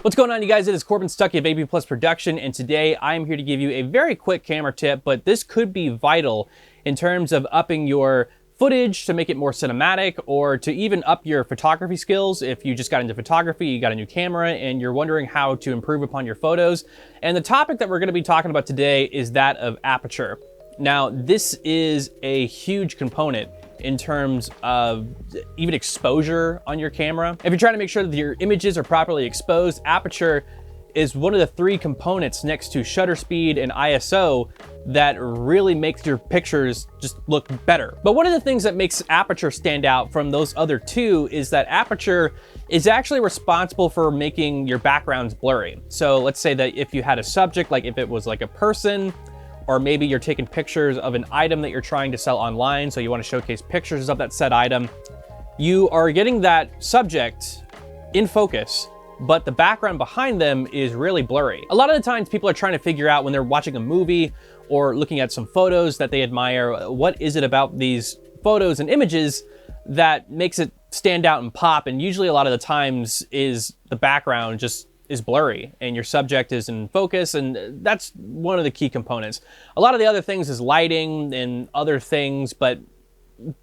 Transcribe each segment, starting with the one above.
What's going on, you guys? It is Corbin Stuckey of AB+Production, and today I'm here to give you a very quick camera tip, but this could be vital in terms of upping your footage to make it more cinematic, or to even up your photography skills. If you just got into photography, you got a new camera, and you're wondering how to improve upon your photos. And the topic that we're going to be talking about today is that of aperture. Now, this is a huge component in terms of even exposure on your camera. If you're trying to make sure that your images are properly exposed, aperture is one of the three components next to shutter speed and ISO that really makes your pictures just look better. But one of the things that makes aperture stand out from those other two is that aperture is actually responsible for making your backgrounds blurry. So let's say that if you had a subject, like if it was like a person, or maybe you're taking pictures of an item that you're trying to sell online, so you want to showcase pictures of that said item, you are getting that subject in focus, but the background behind them is really blurry. A lot of the times people are trying to figure out when they're watching a movie or looking at some photos that they admire, what is it about these photos and images that makes it stand out and pop? And usually a lot of the times is the background just is blurry and your subject is in focus, and that's one of the key components. A lot of the other things is lighting and other things, but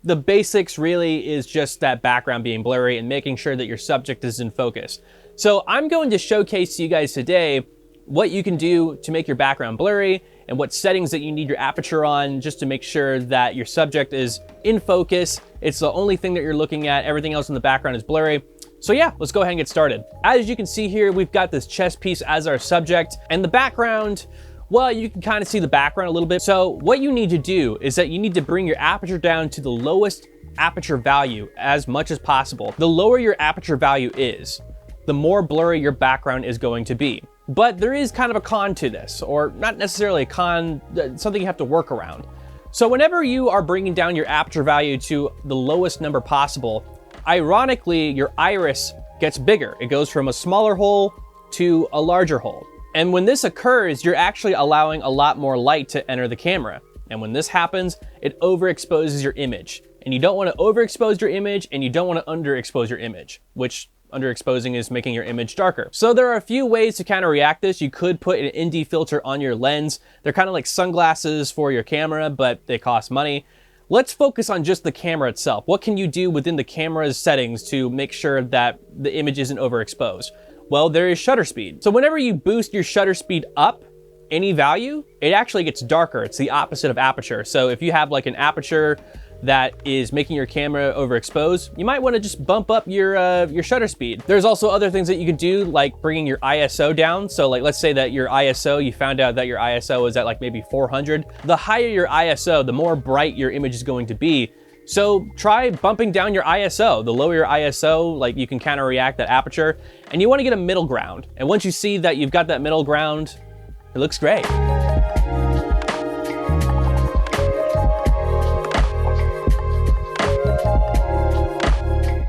the basics really is just that background being blurry and making sure that your subject is in focus. So I'm going to showcase to you guys today what you can do to make your background blurry and what settings that you need your aperture on just to make sure that your subject is in focus. It's the only thing that you're looking at. Everything else in the background is blurry. So yeah, let's go ahead and get started. As you can see here, we've got this chess piece as our subject, and the background, well, you can kind of see the background a little bit. So what you need to do is that you need to bring your aperture down to the lowest aperture value as much as possible. The lower your aperture value is, the more blurry your background is going to be. But there is kind of a con to this, or not necessarily a con, something you have to work around. So whenever you are bringing down your aperture value to the lowest number possible, ironically, your iris gets bigger. It goes from a smaller hole to a larger hole. And when this occurs, you're actually allowing a lot more light to enter the camera. And when this happens, it overexposes your image. And you don't want to overexpose your image, and you don't want to underexpose your image, which underexposing is making your image darker. So there are a few ways to kind of react this. You could put an ND filter on your lens. They're kind of like sunglasses for your camera, but they cost money. Let's focus on just the camera itself. What can you do within the camera's settings to make sure that the image isn't overexposed? Well, there is shutter speed. So whenever you boost your shutter speed up any value, it actually gets darker. It's the opposite of aperture. So if you have like an aperture that is making your camera overexposed, you might want to just bump up your shutter speed. There's also other things that you can do, like bringing your ISO down. So like, let's say that your ISO, you found out that your ISO is at like maybe 400. The higher your ISO, the more bright your image is going to be. So try bumping down your ISO. The lower your ISO, like you can kind of react that aperture, and you want to get a middle ground. And once you see that you've got that middle ground, it looks great.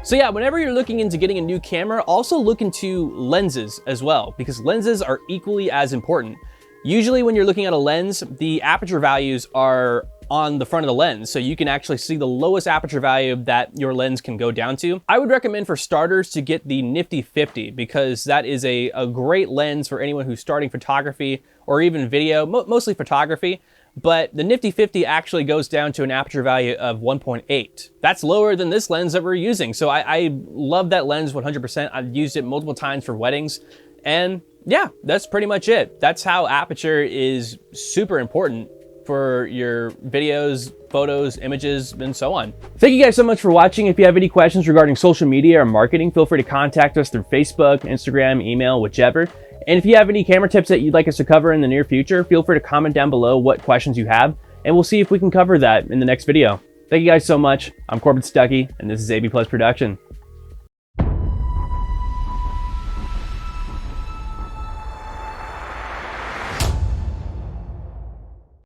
So yeah, whenever you're looking into getting a new camera, also look into lenses as well, because lenses are equally as important. Usually when you're looking at a lens, the aperture values are on the front of the lens, so you can actually see the lowest aperture value that your lens can go down to. I would recommend for starters to get the Nifty 50, because that is a great lens for anyone who's starting photography or even video, mostly photography. But the Nifty 50 actually goes down to an aperture value of 1.8. That's lower than this lens that we're using. So I love that lens 100%. I've used it multiple times for weddings. And yeah, that's pretty much it. That's how aperture is super important for your videos, photos, images, and so on. Thank you guys so much for watching. If you have any questions regarding social media or marketing, feel free to contact us through Facebook, Instagram, email, whichever. And if you have any camera tips that you'd like us to cover in the near future, feel free to comment down below what questions you have, and we'll see if we can cover that in the next video. Thank you guys so much. I'm Corbin Stuckey, and this is AB+Production.